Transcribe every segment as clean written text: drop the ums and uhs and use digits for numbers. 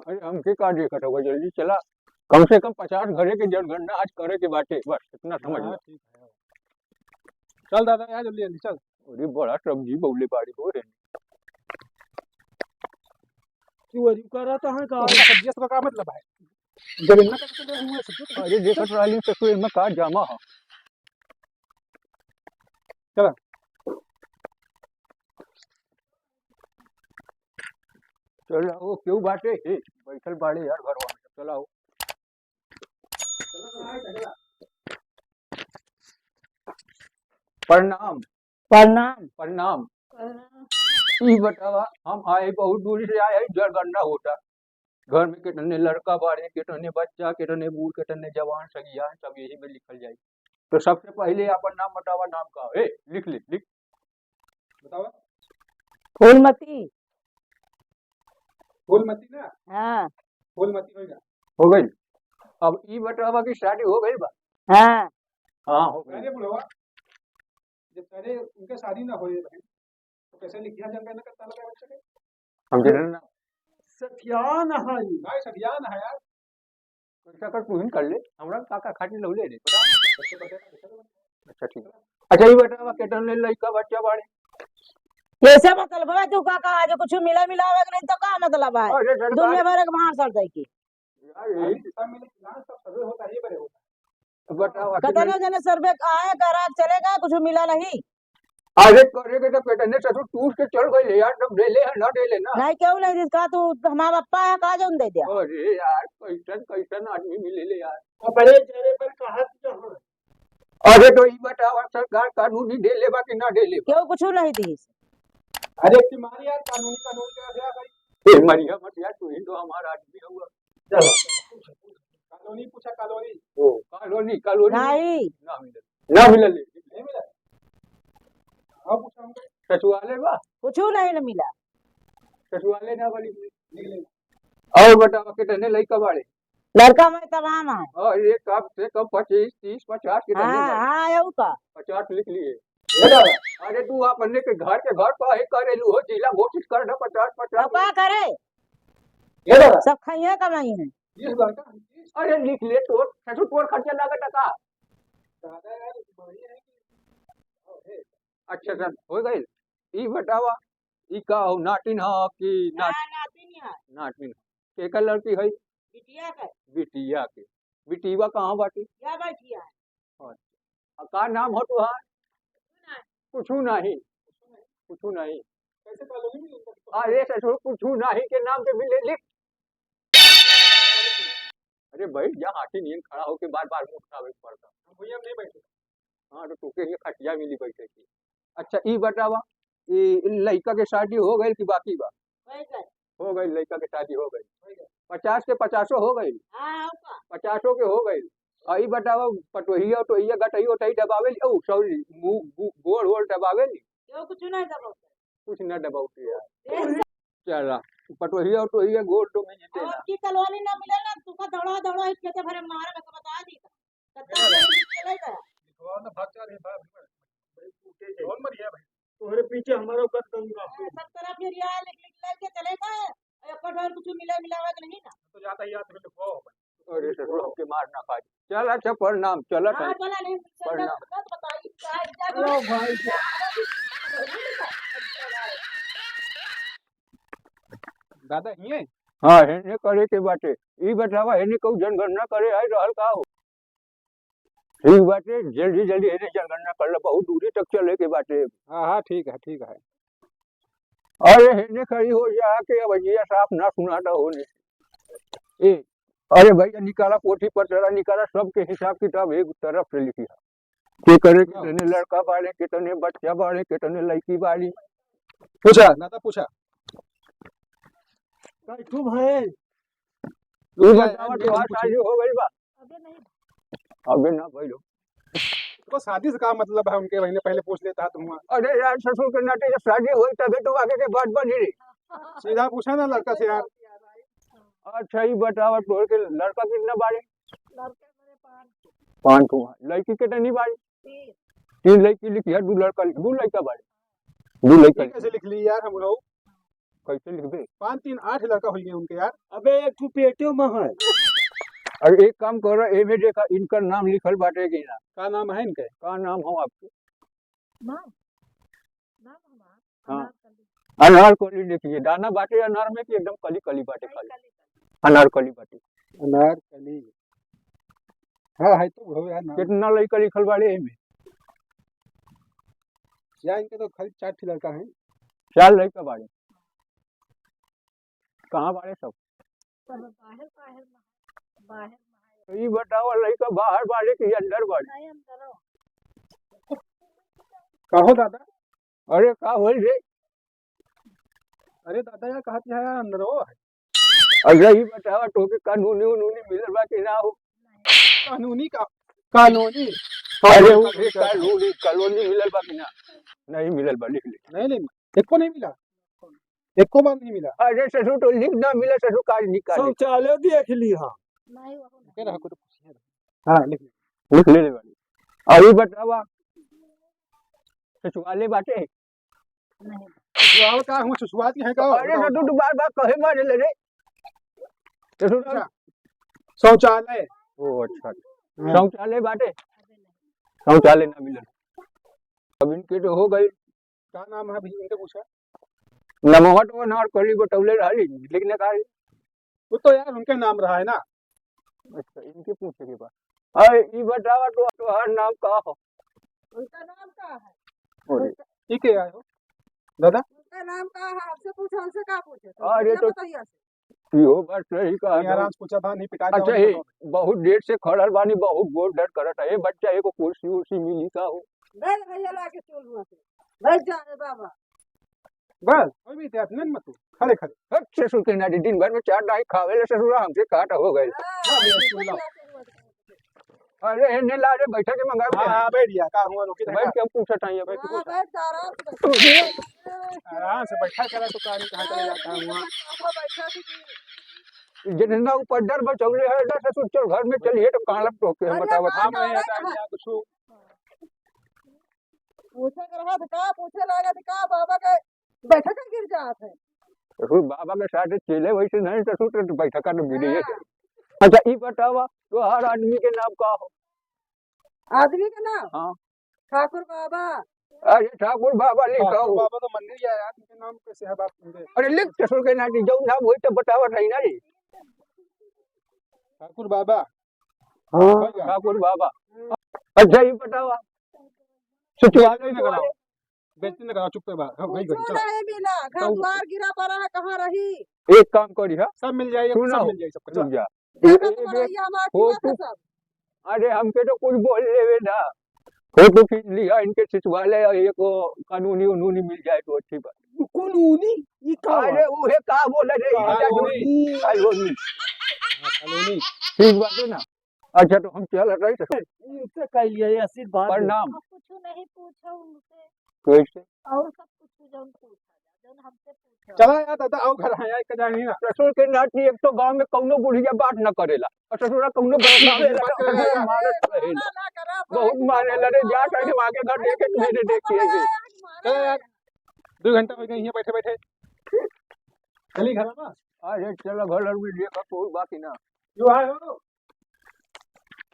अरे हमके का देखत होगा, जल्दी चला। कम से कम 50 घरे के जनगणना आज करे के बाटे, बस इतना समझ हाँ लो। ठीक है। चल दादा यार जल्दी जल्दी चल। अरे बड़ा सब्जी बउले बाड़ी हो रे। क्यों अजीब कर रहा था है का सब्जी का क्या मतलब है? जगन्ना का तो हुआ सब्जी तो अरे देखत रहली ससुर में का जामा है। चला। चला वो क्यों बाटे हे बैठल बाड़े यार घरवा में, चला वो। प्रणाम। प्रणाम। प्रणाम। ई बतावा, हम आए बहुत दूर से आए हैं, जनगणना होता। घर में कितने लड़का बाड़े, कितने बच्चा, कितने बूढ़, कितने जवान सगियान, सब यही में लिखल जाए। तो सबसे पहले अपन नाम बतावा, नाम का है लिख ले लिख। बताओ। फूलमती। फूलमती ना? हाँ फूलमती होगा। हो गई। अब ई बतावा की शादी हो गई बा? हाँ हाँ हो गई। अरे बुढ़वा जब पहले उनके शादी ना होए बहन तो कैसे लिखिया जनगणना करता लगा बच्चे के? हम जरा ना सठियान है भाई, सठियान है यार। पैसा कर तू ही कर ले, हमरा काका खाटी लो ले दे पता। बच्चे बच्चे अच्छा ठीक है। अच्छा ये बतावा कितने लड़का बच्चा बाड़े? कैसे मतलब है तू काका आज कुछ मिला मिलावे के नहीं तो का मतलब है? अरे दुनिया सरकार भर के भाड़ सड़ की यार भाई यही सब मिले ना, सब सर्वे होता है, ये बड़े होता बतावा कतना कितने। जने सर्वे आए करा चलेगा कुछ मिला नहीं। अरे करेगे तो कितने ससुर टूट के चल गए यार, तब डेले है ना डेले ना। नहीं क्यों नहीं जिसका तू हमारा पप्पा है का जोन दे दिया। अरे यार कैसन कैसन आदमी मिले ले यार। है। बड़े चेहरे पर कहा जहाँ अरे तो ये बतावा सरकार कानूनी डेले बा कि ना डेले बा? क्यों कुछ नहीं दी। अरे तुम्हारी यार कानूनी कानून क्या है भाई? ए मरिया मत यार, तू ही तो हमारा आदमी हुआ। चलो कॉलोनी पूछा, कॉलोनी ओ कॉलोनी कॉलोनी नहीं ना मिले ना मिले ले। नहीं मिला। हाँ पूछा हमको। ससुराले बा? कुछ नहीं मिला। ससुराले ना वाली। निकले और बतावा कितने लड़का बाड़े? लड़का में तमाम है। और ये कम से कम 25 30 50 कितने हाँ बाड़े? हाँ यू का 50 लिख लिए। ये दादा अरे तू अपने के घर का है करेलू हो, जिला घोषित कर दो 50 अब 50। का करे ये दादा सब खाइए कमाई है। 20,000 का 20 अरे लिख ले तो ससुर तोर खर्चा लागत का। दादा यार बढ़िया है कि और है। अच्छा सर हो गई। ई बतावा ई का हो नाटिन हा कि नाट नातिन है नाटिन केकर लड़की है? बिटिया का बिटिया के। बिटिया कहाँ बाटी? क्या बैठिया है। का नाम हो तुहार? कुछू नहीं कुछू नहीं। कैसे कॉलोनी में इनका अरे ससुर कुछू नहीं के नाम पे मिले लिख। अरे बैठ जा, हाथी नींद खड़ा होके बार बार मुंह उठावे पड़ता। हम भैया नहीं बैठे। हाँ तो तुके ये खटिया मिली बैठे की। अच्छा ई बतावा ई लड़का के शादी हो गई कि बाकी बा? हो गई, लड़का के शादी हो गई। 50 के 50 हो गई। 50 के हो गई। आई बतावा पटोहिया टोहिया गटई ओटई दबावे ली, ओ सॉरी गोड़ वोड़ दबावे ली? क्यों कुछ नहीं दबो। कुछ न दबाउती यार। चला पटोहिया टोहिया गोड़ तो में जीते और ना। की कलवानी ना मिले ना तू का दौड़ा दौड़ा हिट के भरे मारे में तो बता दी कत्ता चले गया। लिखवा ना भाग जा रे भाई बड़े टूटे से कौन मरिया भाई? तुम्हारे पीछे हमारा कद दूंगा सब तरफ ये रिया लिख लिख लेके चले गए ऊपर ढोल कुछ मिले मिलावे के नहीं ना। तो जाता ही याद में लिखवाओ भाई। अरे ससुर हमके मार ना पाई। चल अच्छा प्रणाम चलत है। हां चला नहीं प्रणाम। मत बताई क्या लो भाई दादा ये हाँ हेने करे के बाटे। ई बतावा हेने कहू जनगणना करे आई रहल का हो? ठीक बाटे, जल्दी जल्दी हेने जनगणना कर लो, बहुत दूरी तक चले के बाटे। हाँ हाँ ठीक है ठीक है। अरे हेने खड़ी हो जा के अवजिया साफ ना सुनाता होने। ए अरे भैया निकाला पोथी पत्र निकाला, सबके हिसाब किताब एक तरफ से लिखी है। के करे कितने लड़का बाड़े, कितने बच्चा बाड़े, कितने लड़की बाड़ी। पूछा दादा पूछा तू भाई तू बतावा तो शादी हो गई बा? अबे नहीं अबे ना भइलो। तो शादी से क्या मतलब है उनके? महीने पहले पूछ लेता है तुम। अरे यार ससुर के नाते जब शादी हुई तभी तो आगे के बात बनी रही। सीधा पूछा ना लड़का से यार। अच्छा ही बतावा तोर के लड़का कितना बाड़े? लड़के मेरे पास 5 ठो। लड़की कितनी बाड़ी? 3 लड़की लिखी है, 2 लड़का 2 लड़का बाड़े। 2 लड़का कैसे लिख ली यार हम लोग? कैसे लिख दे? 5 3 8 लड़का हो गए उनके यार। अबे एक ठू पेटो में है। अरे एक काम करो, एमे देखा इनका नाम लिखल बाटे कि ना? का नाम है इनके? का नाम हो आपके? नाम नाम हमारा हाँ। अनारकली। अनार कली देखिए, दाना बाटे अनार में कि एकदम कली कली बाटे खाली? अनार कली बाटे। अनारकली। हाँ है तो हो यार नाम। कितना लड़का लिखल बाटे एमे? यार इनके तो खाली 4 ठे लड़का है। 4 लड़का बाटे। कहाँ बाटे सब? सब बाहर बाहर में तो ये बताओ लड़का बाहर बाटे कि अंदर बाटे? नहीं अंदर हो। कहो दादा। अरे का होल रे? अरे दादा यार कहती है यार अंदर हो है। अरे ये बताओ टोके कानूनी उनूनी मिलल बा कि ना हो? कानूनी का कानूनी अरे वो कानूनी कॉलोनी मिलल बा कि ना? नहीं मिलल बा, लिख ले। नहीं नहीं एको नहीं मिला। एको बार नहीं मिला। अरे ससुर तो लिख ना मिले, ससुर काज निकाले। शौचालय देख ली हाँ। नहीं वो नहीं। के रहा को तो पूछिए। हाँ लिख ले। लिख ले बाड़ी। और ये बतावा ससुराले बाटे? नहीं ससुराल का हूँ ससुराती है का? अरे ससुर तो बार बार कहे मारे ले रे ससुर। अच्छा शौचालय। ओ अच्छा, हाँ। शौचालय बाटे? अबे नहीं। शौचालय ना मिलल। अब इनके तो हो गई। क्या नाम है भैया इनके पूछा? नमवा तो अनार कली बटौले रहली, लिखने का। वो तो यार उनके नाम रहा है ना। अच्छा इनके पूछे के बाद। अरे ये बतावा तो हर नाम का हो? उनका नाम क्या है? अरे ठीक है आए हो दादा। उनका नाम क्या है? आपसे पूछो, हमसे क्या पूछे? अरे तो बताइए। यो बात सही कहा। ये आराम से पूछा था नहीं पिटा अच्छा ये बहुत देर से खड़ल बानी, बहुत गोर दर्द करत है। ये बच्चा एगो कुर्सी उर्सी मिली का हो? बैठ भैया लाके चल हुआ से बैठ जा रे बाबा। बस कोई भी इतिहास नहीं मत खड़े खड़े। हट ससुर के नाटी दिन भर में 4 डाई खावेले ससुर हमसे काट हो गए। अरे इन्हें ला रे बैठा के मंगा हाँ हाँ बैठ गया का हुआ रोकी बैठ के पूछत है। बैठ के हाँ, पूछत। बैठ जा आराम से बैठ। आराम से बैठा करा तो कहानी कहाँ चले जाता है वहाँ। बैठा थी। जितना ऊपर डर बचौले है ना ससुर, चल घर में चलिए तो कहाँ लग टोके हम बतावत। हाँ मैं या कुछ पूछे कर रहा था का पूछे लगा था का बाबा के बैठा कर गिर जात है। ससुर बाबा के साथ चले वैसे नहीं ससुर तो बैठा कर गिरी है। अच्छा ये बतावा तो हर आदमी के नाम का हो? आदमी का नाम? हाँ। ठाकुर बाबा। अरे ठाकुर बाबा लिखा हो। बाबा तो मंदिर गया यार उनके नाम कैसे है बाप उनके? अरे लिख ससुर के नाटी जो नाम वही तो बतावत है ना रे। ठाकुर बाबा। हाँ ठाकुर बाबा। अच्छा ये बतावा सचिवालय में कराओ। बेइज्जती न कराओ चुप पे बात। हाँ वही कुछो चलो नहीं मिला, घर द्वार गिरा पड़ा है, कहाँ रही? एक काम करी हा सब मिल जाएगा सुना सब हो, मिल जाएगा सब रुक कुछ। जा। देखा तो बड़ैया हमारा हो किया था सब। अरे हमके तो कुछ बोल लेवे ना। फोटो खींच लिया इनके सचिवालय और एक कानूनी उनूनी मिल जाए तो अच्छी बात। कानूनी ये का अरे वो है का बोला रे कानूनी। कॉलोनी। ठीक बात है ना। अच्छा तो हम चल रहे थे। इनसे कह लिया आशीर्वाद। प्रणाम। कुछ नहीं पूछो उनसे कैसे? और सब कुछ जो पूछा जा जो हमसे पूछो। चला यार दादा आओ घर आया एक जानी ना। ससुर के नाती एक तो गांव में कौनो बुढ़िया बात न करेला और ससुरा कौनो मारत रहेला। बहुत मारे लड़े जा के आगे घर देखे मेरे देखिए जी। चलो यार 2 घंटा हो गए यहाँ बैठे बैठे। चली घर में। अरे चलो घर में देखा कोई बाकी ना। जो आए हो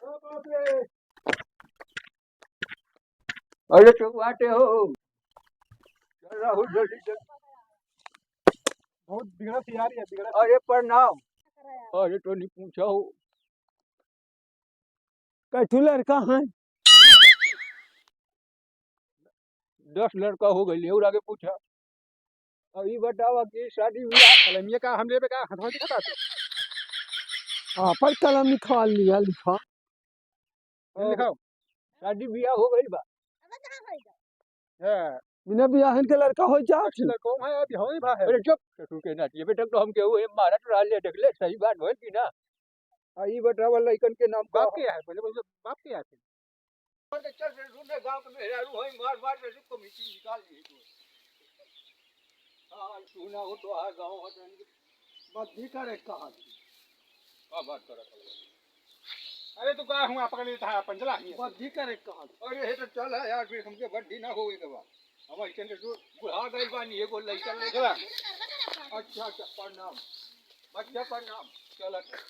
ओ बाप रे। अरे क्यों आते हो? चल राहुल जल्दी चल। बहुत बिगड़ा थी यार ये बिगड़ा। अरे प्रणाम। अरे तो नहीं पूछा हो। कैठू लड़का है? 10 लड़का हो गए और आगे पूछा। अब ये बताओ कि शादी ब्याह कलमिया का हमले पे का हथौड़ी दिखाता था। हाँ पर कलम निकाल लिया लिखा। लिखाओ। शादी ब्याह हो गई बा। है बिना बियाहन के लड़का हो जा। अच्छी लड़कों है अभी हो ही भा है। अरे चुप ससुर के नाती अबे तक तो हम केहू है मारत रहले देख ले सही बात होई कि ना। आ ई बतावा लइकन के नाम का बाप के है बोले बोले बाप के है। चल ससुर ने गांव के मेहरारू होई मार मार ससुर को मिट्टी निकाल दी तू। हां सुना हो तो आ गांव हटन बद्धी करे कहां का बात करत हो। अरे तू का हुआ पकड़ लेता है पंजला ही है। बद्धी करे कहां? अरे हे तो चल है यार फिर हमके बद्धी ना होई के बा। हम ऐसे बुढ़ा गइल बानी एगो लइका ले चला अच्छा अच्छा प्रणाम बच्चा प्रणाम चलो चलो